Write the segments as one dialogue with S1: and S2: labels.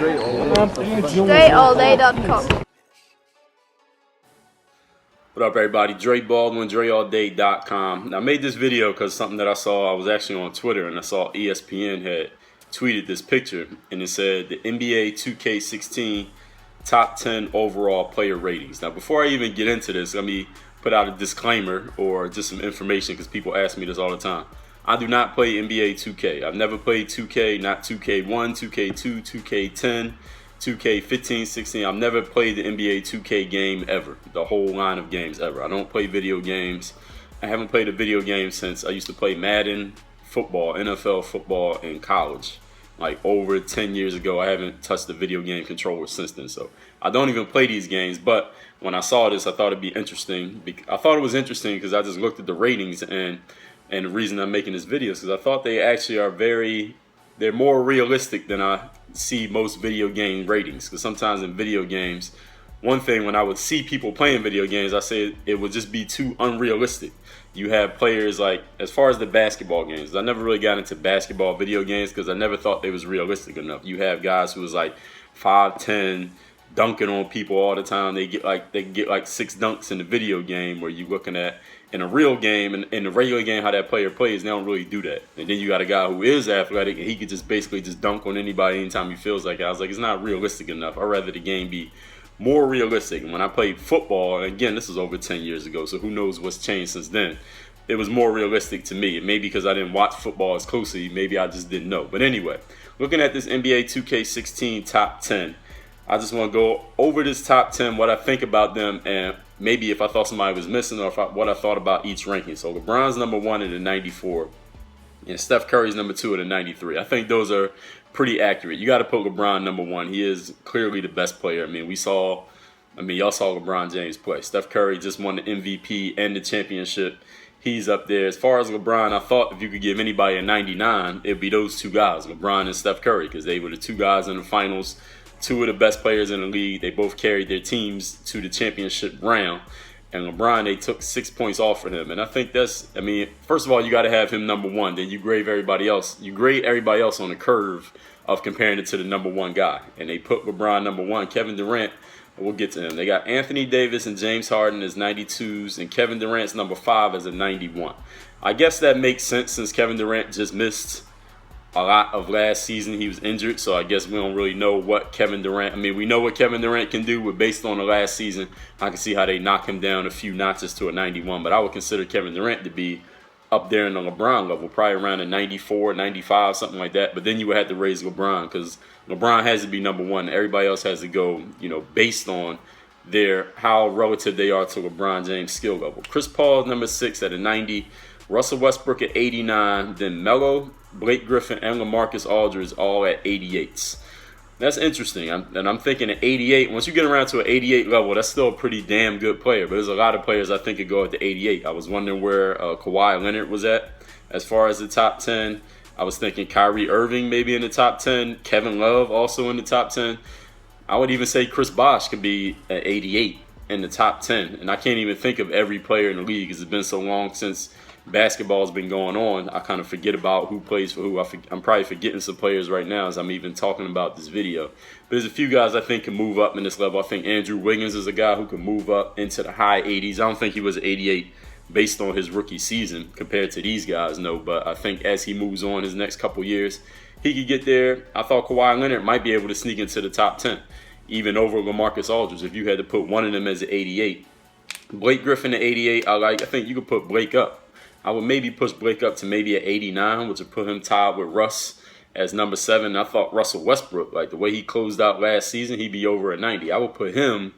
S1: DreAllDay.com.
S2: What up, everybody? Dre Baldwin, DreAllDay.com. Now, I made this video because something that I saw. I was actually on Twitter and I saw ESPN had tweeted this picture, and it said the NBA2K16 top 10 overall player ratings. Now, before I even get into this, let me put out a disclaimer or just some information because people ask me this all the time. I do not play NBA 2K. I've never played 2K, not 2K1, 2K2, 2K10, 2K15, 16. I've never played the NBA 2K game ever, the whole line of games ever. I don't play video games. I haven't played a video game since I used to play Madden, football, NFL football in college. Like over 10 years ago, I haven't touched the video game controller since then. So I don't even play these games. But when I saw this, I thought it'd be interesting. I thought it was interesting because I just looked at the ratings, and the reason I'm making this video is because I thought they actually are they're more realistic than I see most video game ratings. Because sometimes in video games, one thing when I would see people playing video games, I say it would just be too unrealistic. You have players like, as far as the basketball games, I never really got into basketball video games because I never thought they was realistic enough. You have guys who was like 5'10", dunking on people all the time. They get like 6 dunks in the video game, where you're looking at in a real game and in the regular game how that player plays. They don't really do that. And then you got a guy who is athletic and he could just basically just dunk on anybody anytime he feels like it. I was like, it's not realistic enough. I'd rather the game be more realistic. And when I played football, and again, this was over 10 years ago, so who knows what's changed since then. It was more realistic to me. Maybe because I didn't watch football as closely, maybe I just didn't know. But anyway, looking at this NBA 2K16 top 10, I just want to go over this top 10, what I think about them, and maybe if I thought somebody was missing, or what I thought about each ranking. So LeBron's number 1 at a 94, and Steph Curry's number 2 at a 93. I think those are pretty accurate. You got to put LeBron number 1. He is clearly the best player. Y'all saw LeBron James play. Steph Curry just won the MVP and the championship. He's up there. As far as LeBron, I thought if you could give anybody a 99, it'd be those two guys, LeBron and Steph Curry, because they were the two guys in the finals, two of the best players in the league. They both carried their teams to the championship round. And LeBron, they took 6 points off for him. And I think first of all, you got to have him number 1. Then you grade everybody else. You grade everybody else on the curve of comparing it to the number 1 guy. And they put LeBron number 1. Kevin Durant, we'll get to him. They got Anthony Davis and James Harden as 92s, and Kevin Durant's number 5 as a 91. I guess that makes sense since Kevin Durant just missed a lot of last season. He was injured, so I guess we don't really know what Kevin Durant, we know what Kevin Durant can do, but based on the last season, I can see how they knock him down a few notches to a 91, but I would consider Kevin Durant to be up there in the LeBron level, probably around a 94, 95, something like that. But then you would have to raise LeBron, because LeBron has to be number 1. Everybody else has to go, based on how relative they are to LeBron James' skill level. Chris Paul number 6 at a 90. Russell Westbrook at 89. Then Melo, Blake Griffin, and LaMarcus Aldridge all at 88s. That's interesting. I'm thinking at 88, once you get around to an 88 level, that's still a pretty damn good player. But there's a lot of players I think could go at the 88. I was wondering where Kawhi Leonard was at as far as the top 10. I was thinking Kyrie Irving maybe in the top 10. Kevin Love also in the top 10. I would even say Chris Bosh could be at 88 in the top 10. And I can't even think of every player in the league because it's been so long since basketball has been going on. I kind of forget about who plays for who. I'm probably forgetting some players right now as I'm even talking about this video. But there's a few guys I think can move up in this level. I think Andrew Wiggins is a guy who can move up into the high 80s. I don't think he was 88 based on his rookie season compared to these guys, no. But I think as he moves on his next couple years, he could get there. I thought Kawhi Leonard might be able to sneak into the top 10, even over LaMarcus Aldridge if you had to put one of them as an 88. Blake Griffin at 88, I think you could put Blake up. I would maybe push Blake up to maybe at 89, which would put him tied with Russ as number 7. I thought Russell Westbrook, like the way he closed out last season, he'd be over at 90. I would put him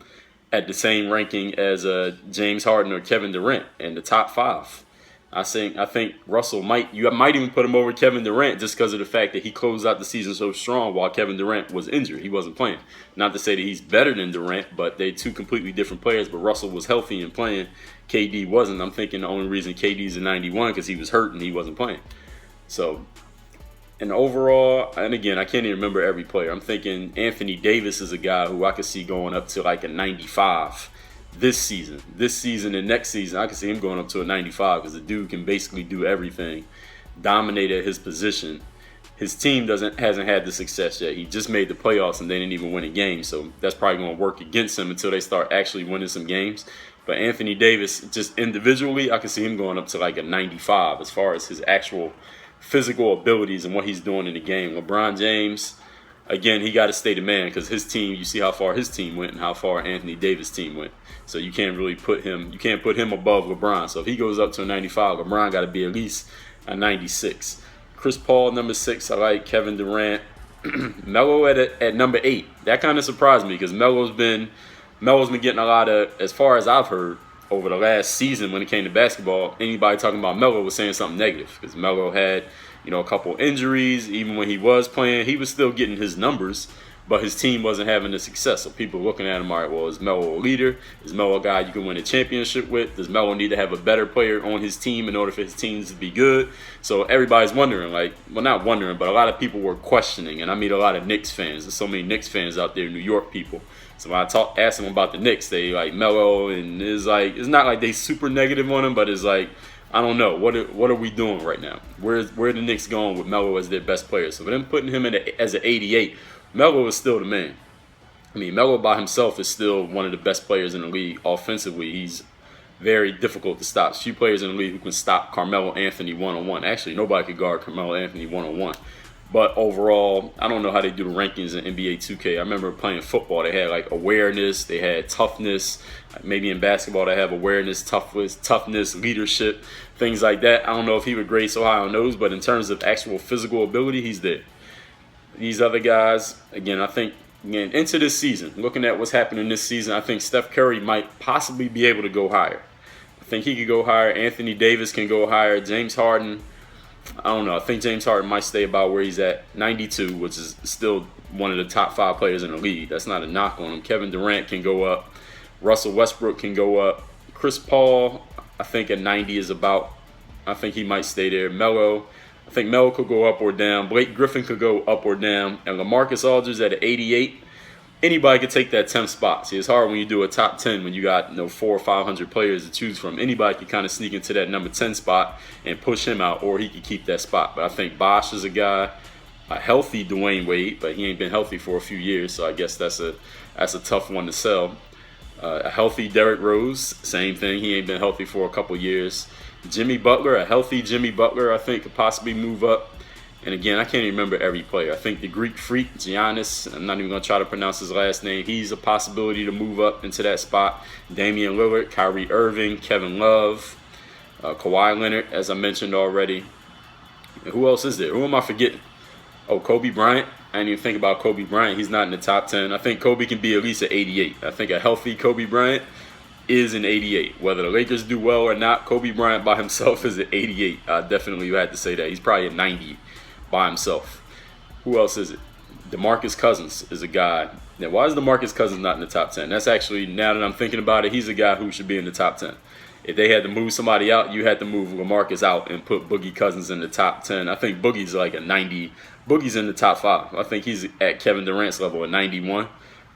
S2: at the same ranking as James Harden or Kevin Durant in the top 5. I think Russell might even put him over Kevin Durant just because of the fact that he closed out the season so strong while Kevin Durant was injured. He wasn't playing. Not to say that he's better than Durant, but they're two completely different players. But Russell was healthy and playing. KD wasn't. I'm thinking the only reason KD's a 91 because he was hurt and he wasn't playing. So, and overall, and again, I can't even remember every player. I'm thinking Anthony Davis is a guy who I could see going up to like a 95. This season and next season, I can see him going up to a 95 because the dude can basically do everything, dominate at his position. his team hasn't had the success yet. He just made the playoffs and they didn't even win a game, so that's probably going to work against him until they start actually winning some games. But Anthony Davis, just individually, I can see him going up to like a 95 as far as his actual physical abilities and what he's doing in the game. LeBron James, again, he got to stay the man because his team, you see how far his team went and how far Anthony Davis' team went. So you can't really put him above LeBron. So if he goes up to a 95, LeBron got to be at least a 96. Chris Paul, number 6, I like. Kevin Durant. Melo at number 8. That kind of surprised me because Melo's been getting a lot of, as far as I've heard, over the last season when it came to basketball, anybody talking about Melo was saying something negative because Melo had, a couple injuries. Even when he was playing, he was still getting his numbers, but his team wasn't having the success. So people looking at him, all right, well, is Melo a leader? Is Melo a guy you can win a championship with? Does Melo need to have a better player on his team in order for his teams to be good? So everybody's wondering, not wondering, but a lot of people were questioning, and I meet a lot of Knicks fans. There's so many Knicks fans out there, New York people. So when I ask them about the Knicks, they like Melo, and it's not like they super negative on him, but it's like, I don't know, what are we doing right now? Where are the Knicks going with Melo as their best player? So for them putting him as an 88, Melo is still the man. I mean, Melo by himself is still one of the best players in the league offensively. He's very difficult to stop. Few players in the league who can stop Carmelo Anthony one-on-one. Actually, nobody could guard Carmelo Anthony one-on-one. But overall, I don't know how they do the rankings in NBA 2K. I remember playing football. They had like awareness, they had toughness. Maybe in basketball they have awareness, toughness, leadership, things like that. I don't know if he would grade so high on those, but in terms of actual physical ability, he's there. These other guys, again, I think, into this season, looking at what's happening this season, I think Steph Curry might possibly be able to go higher. I think he could go higher. Anthony Davis can go higher. James Harden, I don't know. I think James Harden might stay about where he's at, 92, which is still one of the top 5 players in the league. That's not a knock on him. Kevin Durant can go up. Russell Westbrook can go up. Chris Paul, I think at 90 is about, I think he might stay there. Melo, I think Melo could go up or down. Blake Griffin could go up or down. And LaMarcus Aldridge at an 88. Anybody could take that 10th spot. See, it's hard when you do a top 10 when you got 400 or 500 players to choose from. Anybody could kind of sneak into that number 10 spot and push him out, or he could keep that spot. But I think Bosh is a guy, a healthy Dwayne Wade, but he ain't been healthy for a few years, so I guess that's a tough one to sell. A healthy Derrick Rose, same thing. He ain't been healthy for a couple years. Jimmy Butler, a healthy Jimmy Butler, I think could possibly move up. And again, I can't even remember every player. I think the Greek freak, Giannis, I'm not even going to try to pronounce his last name. He's a possibility to move up into that spot. Damian Lillard, Kyrie Irving, Kevin Love, Kawhi Leonard, as I mentioned already. And who else is there? Who am I forgetting? Oh, Kobe Bryant. I didn't even think about Kobe Bryant. He's not in the top 10. I think Kobe can be at least an 88. I think a healthy Kobe Bryant is an 88. Whether the Lakers do well or not, Kobe Bryant by himself is an 88. Definitely you had to say that. He's probably a 90 by himself. Who else is it? DeMarcus Cousins is a guy. Now, why is DeMarcus Cousins not in the top 10? That's actually, now that I'm thinking about it, he's a guy who should be in the top 10. If they had to move somebody out, you had to move LaMarcus out and put Boogie Cousins in the top 10. I think Boogie's like a 90. Boogie's in the top 5. I think he's at Kevin Durant's level at 91.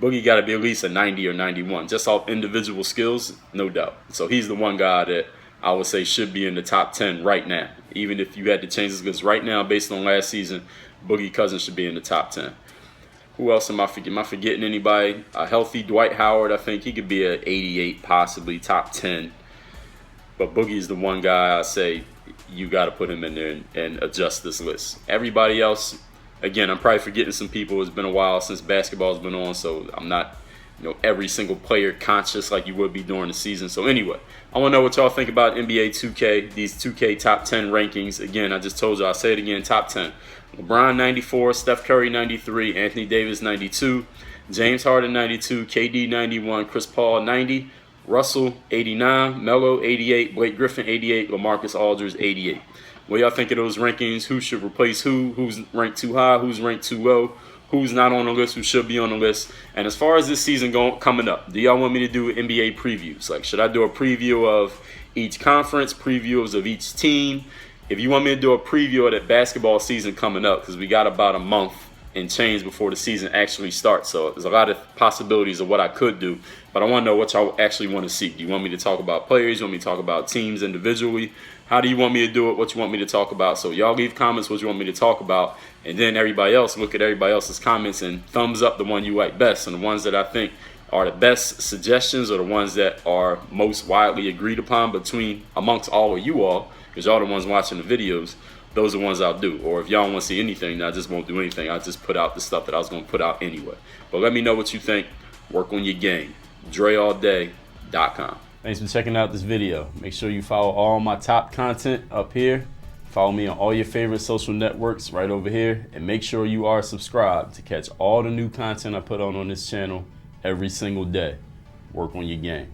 S2: Boogie got to be at least a 90 or 91. Just off individual skills, no doubt. So he's the one guy that I would say should be in the top 10 right now. Even if you had to change this, because right now, based on last season, Boogie Cousins should be in the top 10. Who else am I forgetting? Am I forgetting anybody? A healthy Dwight Howard, I think he could be an 88, possibly top 10. But Boogie's the one guy I say you got to put him in there and adjust this list. Everybody else, again, I'm probably forgetting some people. It's been a while since basketball's been on, so I'm not every single player conscious like you would be during the season. So anyway, I want to know what y'all think about NBA 2K, these 2K top 10 rankings. Again, I just told you, I'll say it again, top 10. LeBron 94, Steph Curry 93, Anthony Davis 92, James Harden 92, KD 91, Chris Paul 90, Russell 89, Melo 88, Blake Griffin 88, LaMarcus Aldridge 88. What y'all think of those rankings? Who should replace who? Who's ranked too high? Who's ranked too low? Who's not on the list? Who should be on the list? And as far as this season coming up, do y'all want me to do NBA previews? Like, should I do a preview of each conference, previews of each team? If you want me to do a preview of that basketball season coming up, because we got about a month and change before the season actually starts. So there's a lot of possibilities of what I could do. But I want to know what y'all actually want to see. Do you want me to talk about players? You want me to talk about teams individually? How do you want me to do it? What you want me to talk about? So y'all leave comments what you want me to talk about. and then everybody else, look at everybody else's comments and thumbs up the one you like best. And the ones that I think are the best suggestions or the ones that are most widely agreed upon amongst all of you all, because y'all the ones watching the videos, those are the ones I'll do. Or if y'all don't want to see anything, then I just won't do anything. I'll just put out the stuff that I was going to put out anyway. But let me know what you think. Work on your game. DreAllDay.com. Thanks for checking out this video. Make sure you follow all my top content up here. Follow me on all your favorite social networks right over here. And make sure you are subscribed to catch all the new content I put on this channel every single day. Work on your game.